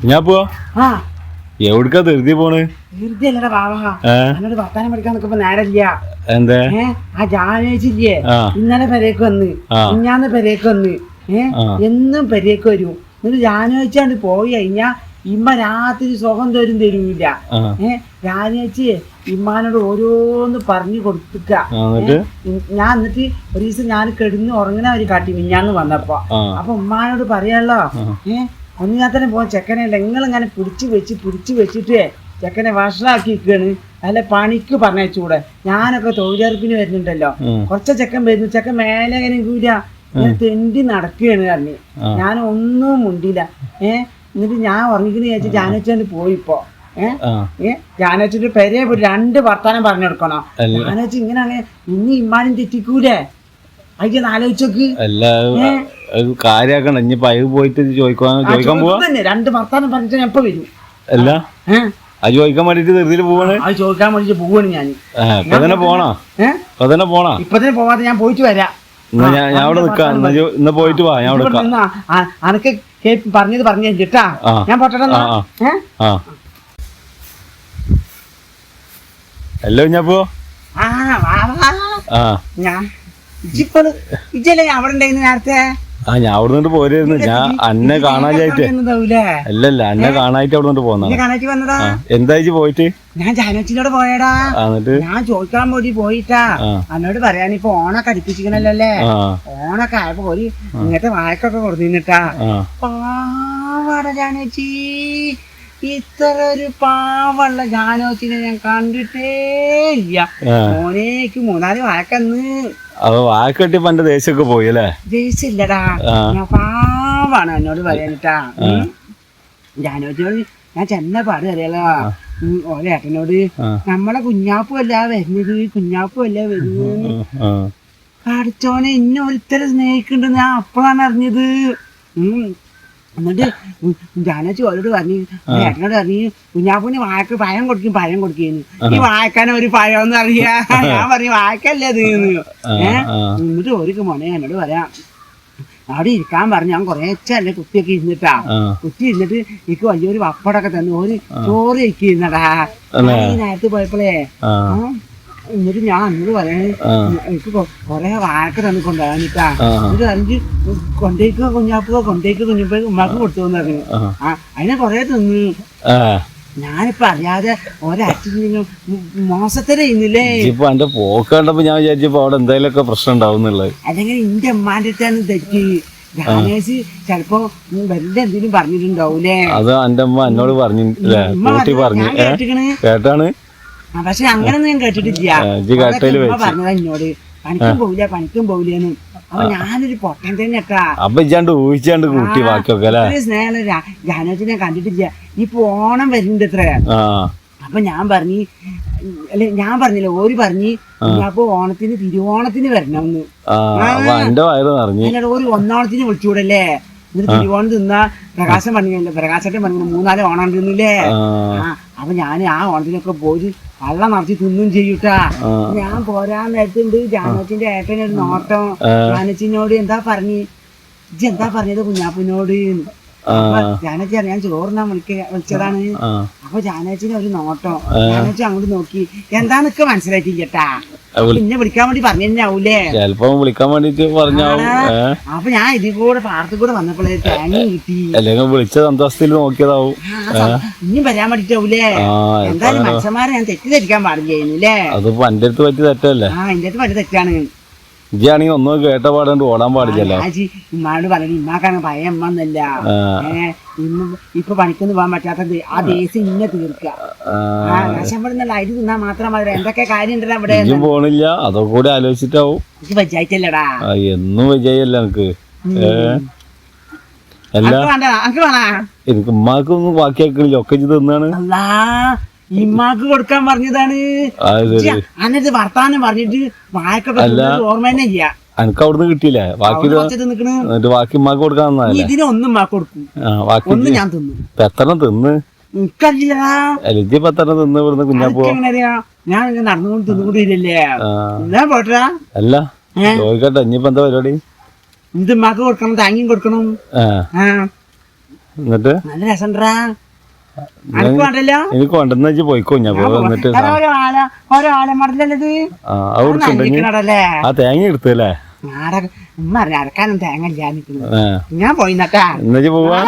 ഞാൻ പോവാ എവിടക്കാ ധൃതി പോണ്? എന്നോട് വർത്താനം പഠിക്കാൻ നിൽക്കുമ്പോ നേരല്ല. എന്താ ആ ജാനേച്ചില്ലേ ഇന്നലെ പെരേക്ക് വന്ന് ഇഞ്ഞാന്ന് പെരേക്ക് വന്ന് എന്നും പെരേക്ക് വരും. എന്നിട്ട് ജാനേച്ചാണ്ട് പോയി കഴിഞ്ഞാ ഇമ്മ രാത്രി സുഖം തരൂല. ജാനേച്ചി ഇമ്മാനോട് ഓരോന്ന് പറഞ്ഞു കൊടുത്തിക്ക. ഞാൻ എന്നിട്ട് ഒരു ദിവസം ഞാൻ കിടന്ന് ഉറങ്ങണ ഒരു കാട്ടി മിഞ്ഞാന്ന് വന്നപ്പോ അപ്പൊ ഉമ്മാനോട് പറയാലോ ഒന്ന് ഞാൻ തന്നെ പോവാൻ ചെക്കനല്ല നിങ്ങളിങ്ങനെ പിടിച്ചു വെച്ചിട്ട് ചെക്കനെ വഷളാക്കി നിൽക്കുകയാണ്. അല്ല പണിക്ക് പറഞ്ഞൂടെ. ഞാനൊക്കെ തൊഴിലുറപ്പിന് വരുന്നുണ്ടല്ലോ. കുറച്ച ചെക്കൻ വരുന്നു. ചെക്കൻ മേലെ എങ്ങനെ കൂല തെണ്ടി നടക്കുകയാണ് പറഞ്ഞു. ഞാൻ ഒന്നും മുണ്ടില്ല. എന്നിട്ട് ഞാൻ ഉറങ്ങിക്കുന്ന ചോദിച്ചാൽ ജാനച്ചാണ്ട് പോയിപ്പോ ജാനച്ചിന്റെ പെരയെ പോയി 2 വർത്താനം പറഞ്ഞെടുക്കണോ. ജാനച്ചി ഇങ്ങനെയാണ് ഇനി ഇമ്മാനും തെറ്റിക്കൂലേ? അയ്യൊന്ന് ആലോചിച്ചോക്ക്. കാര്യാക്കണ്ട ഇനിയിപ്പോ അയ് പോയിട്ട് ചോദിക്കാൻ പോവാ. 2 വർത്താനം പറഞ്ഞിട്ട് ഞാൻ എപ്പോ വരും? അല്ല അത് ചോദിക്കാൻ വേണ്ടിട്ട് ധൃതിയിൽ പോവാണ്. അത് ചോദിക്കാൻ വേണ്ടിട്ട് പോവാണ് ഞാൻ. ഇപ്പൊ തന്നെ പോണോ? ഇപ്പൊ തന്നെ പോവാതെ ഞാൻ പോയിട്ട് വരാം. ഞാൻ അവിടെ നിക്കാം. ഇന്ന് പോയിട്ട് വാ. ഞാൻ അവിടെ അനക്ക് പറഞ്ഞത് പറഞ്ഞു കേട്ടാ. ഞാൻ പോട്ടെ. അല്ലോ ഞാപ്പോ ഇജ്ജല്ലേ അവിടെ ഉണ്ടായിരുന്നു നേരത്തെ? ഞാൻ അവിടെ നിന്ന് പോരായിരുന്നു. ഞാൻ അന്നെ കാണാനായിട്ട് അല്ലല്ല അന്നെ കാണാനായിട്ട് അവിടെ നിന്ന് പോന്നാ. എന്തായി പോയിട്ട്? ഞാൻ ജാനച്ചിനോട് പോയടാ. ഞാൻ ചോദിക്കാൻ വേണ്ടി പോയിട്ടാ. എന്നോട് പറയാനിപ്പോ ഓണൊക്കെ അടുപ്പിച്ചിക്കണല്ലേ. ഓണൊക്കെ ആയപ്പോ ഒരു ഇങ്ങനത്തെ വാഴക്കൊക്കെ കൊടുത്തിട്ടാ. പാവാട ജാനച്ചി. ഇത്ര ഒരു പാവള്ള ജാനോച്ചിനെ ഞാൻ കണ്ടിട്ടേ ഇല്ല. മോനേക്ക് 3-4 വാഴക്കന്ന്. വാഴക്കെട്ടിപ്പോ എന്റെ ദേശമൊക്കെ പോയി അല്ലേ? ദേശമില്ലടാ, ഞാൻ പാവാണ്. എന്നോട് പറയാനിട്ടാ. ജാനോച്ചിനോട് ഞാൻ ചെന്ന പാട് അറിയാലോ. ഓലെ ഏട്ടനോട് നമ്മളെ കുഞ്ഞാപ്പുമല്ല വരുന്നത്, കുഞ്ഞാപ്പുമല്ല വരുന്നത്. പഠിച്ചോനെ ഇന്ന ഒരുത്തരെ സ്നേഹിക്കുന്നുണ്ട് ഞാൻ അപ്പോഴാണ് അറിഞ്ഞത്. എന്നിട്ട് ജാനച്ചി ഓരോട് പറഞ്ഞു, ഏട്ടനോട് പറഞ്ഞു കുഞ്ഞാപ്പൂന് വാഴക്ക് പഴം കൊടുക്കുന്നു. ഈ വാഴക്കാനെ ഒരു പഴം എന്ന് അറിയാ. ഞാൻ പറഞ്ഞു വാഴക്കല്ലേ അത്. എന്നിട്ട് ഒരു മോനെ എന്നോട് പറയാം അവിടെ ഇരിക്കാൻ പറഞ്ഞു. ഞാൻ കുറേച്ചല്ലേ കുത്തിയൊക്കെ ഇരുന്നിട്ടാ. കുത്തി ഇരുന്നിട്ട് എനിക്ക് വലിയൊരു പപ്പടൊക്കെ തന്നു. ഒരു ചോറ് കഴിക്കിരുന്നടാ ഈ നേരത്ത് പോയപ്പോഴേ. എന്നിട്ട് ഞാൻ അന്നോട് പറയാൻ എനിക്ക് കൊറേ വാഴക്ക തന്നു കൊണ്ടുപോകാനിട്ടാ. എന്നിട്ട് 5 കൊണ്ടേക്ക് കുഞ്ഞപ്പോ ഉമ്മാക്ക് കൊടുത്തു പറഞ്ഞു. അതിനെ കൊറേ തിന്നു. ഞാനിപ്പോ അറിയാതെ ഒരച്ഛനും മോശത്തര ഇന്നില്ലേ. ഇപ്പൊ എന്റെ പോക്ക് കണ്ടപ്പോ ഞാൻ വിചാരിച്ചപ്പോ അവിടെ എന്തെങ്കിലുമൊക്കെ പ്രശ്നം ഉണ്ടാവുന്നുള്ളത്. അല്ലെങ്കിൽ എന്റെ അമ്മാന്റെ അടുത്താണ് തെറ്റി. ജാനേച്ചി ചെലപ്പോ വെറുതെ എന്തെങ്കിലും പറഞ്ഞിട്ടുണ്ടാവൂലേ? അത് എന്റെ അമ്മ എന്നോട് പറഞ്ഞു കേട്ടാണ്. പക്ഷെ അങ്ങനൊന്നും ഞാൻ കേട്ടിട്ടില്ല. പറഞ്ഞതാ എന്നോട് പണിക്കും പോവില്ലേന്ന്. അപ്പൊ ഞാനൊരു പൊട്ടൻ തന്നെ കേട്ടാ. സ്നേഹം ജാനോച്ചിനെ കണ്ടിട്ടില്ല. ഇപ്പൊ ഓണം വരുന്നുണ്ട് ഇത്ര. അപ്പൊ ഞാൻ പറഞ്ഞില്ല ഓര് പറഞ്ഞ് അപ്പൊ ഓണത്തിന് തിരുവോണത്തിന് വരണമെന്ന്. ഒരു 1 വിളിച്ചുകൂടല്ലേ? എന്നിട്ട് തിരുവോണം തിന്നാ പ്രകാശം പറഞ്ഞില്ലേ? പ്രകാശത്തെ പറഞ്ഞു 3-4 ഓണം തിന്നില്ലേ? അപ്പൊ ഞാൻ ആ ഓണത്തിനൊക്കെ പോയി വള്ളം നിറച്ച് തിന്നും ചെയ്യൂട്ടാ. ഞാൻ പോരാൻ നേരത്തുണ്ട് ജാനച്ചിന്റെ ഏട്ടനൊരു നോട്ടം. ജാനച്ചിനോട് എന്താ പറഞ്ഞത് കുഞ്ഞാപ്പൂനോട്? ജാനച്ചി ഞാൻ ചോറിനാ വിളിച്ചതാണ്. അപ്പൊ ജാനച്ചിനെ ഒരു നോട്ടം. ജാനച്ചി അങ്ങോട്ട് നോക്കി. എന്താന്നൊക്കെ മനസ്സിലായിട്ടില്ലട്ടാ. പിന്നെ വിളിക്കാൻ വേണ്ടി പറഞ്ഞാവൂലേ? ചിലപ്പോ വിളിക്കാൻ വേണ്ടിട്ട് പറഞ്ഞാവും. അപ്പൊ ഞാൻ ഇതിൽ കൂടെ പാടത്തിൽ കൂടെ വന്നപ്പോഴേ തേങ്ങ കിട്ടി. അല്ലെങ്കിൽ വിളിച്ച സന്തോഷത്തിൽ നോക്കിയതാവും. ഇനിയും വരാൻ വേണ്ടിട്ടാവൂലേ? എന്തായാലും മനുഷ്യന്മാരെ ഞാൻ തെറ്റിദ്ധരിക്കാൻ പാടില്ലേ? അതിപ്പോ എന്റെ അടുത്ത് പറ്റി തെറ്റല്ലേ? എന്റെ അടുത്ത് പറ്റി തെറ്റാണ്. ഇജ്ജാണെങ്കിൽ ഒന്നും കേട്ട പാടാണ്ട് ഓടാൻ പാടില്ലല്ലോ. ഇമ്മാനോട് പറഞ്ഞു ഇമ്മാക്കാണ് ഭയം എന്നല്ല. ഇപ്പൊ പണിക്കൊന്നും പോകാൻ പറ്റാത്തത് ആ ദേശം ഇന്നെ തീർക്കുക. വിഷപ്പെടുന്നല്ല അരി തിന്നാ മാത്രം മതി. എന്തൊക്കെ കാര്യം ഉണ്ടല്ലോ അവിടെ. പോണില്ല അതൊക്കെ കൂടി ആലോചിച്ചിട്ടാവും. വിജയിച്ചല്ലടാ. എന്നും വിജയല്ല എനിക്ക്. എനിക്ക് ഉമ്മാക്കൊന്നും ബാക്കിയാക്കണില്ല. ഒക്കെ തിന്നാണ്. ഇമ്മാക്ക് കൊടുക്കാൻ പറഞ്ഞതാണ്. അന്നിട്ട് വർത്താനം പറഞ്ഞിട്ട് വാഴക്കൊക്കെ ഓർമ്മ തന്നെ ഇല്ല. എനിക്ക് അവിടുന്ന് കിട്ടിയില്ലേ? ബാക്കി ഉമ്മാക്ക് കൊടുക്കാൻ ഇതിനൊന്നും ഉമ്മാക്ക് കൊടുക്കും. ഒന്ന് ഞാൻ തിന്നു. എത്രണ്ണം തിന്ന്? എനിക്കറിയില്ലടാ. എലിജിപ്പോ എത്രണ്ണം തിന്ന് ഇവിടുന്ന് കുഞ്ഞാപ്പോ? ഞാൻ നടന്നുകൊണ്ട് തിന്നുകൂടിയില്ലേ? ഞാൻ പോട്ടാ. അല്ല ചോദിക്കട്ടെ ഇനിയിപ്പോ എന്താ പരിപാടി? ഇത് ഉമ്മാക്ക് കൊടുക്കണം, താങ്ങിയും കൊടുക്കണം. എന്നിട്ട് നല്ല രസണ്ടാ അനക്ക് വേണ്ടല്ലോ എനിക്ക് കൊണ്ടെന്ന് വെച്ച് പോയിക്കോ ഞാൻ എന്നിട്ട് ഓരോ ആലമടലല്ലത് അവിടുത്തെ ആ തേങ്ങ എടുത്തല്ലേ ഉമ്മ അരക്കാനും തേങ്ങ ഇല്ല ഞാൻ പോയിന്നട്ടാ എന്നു പോവാ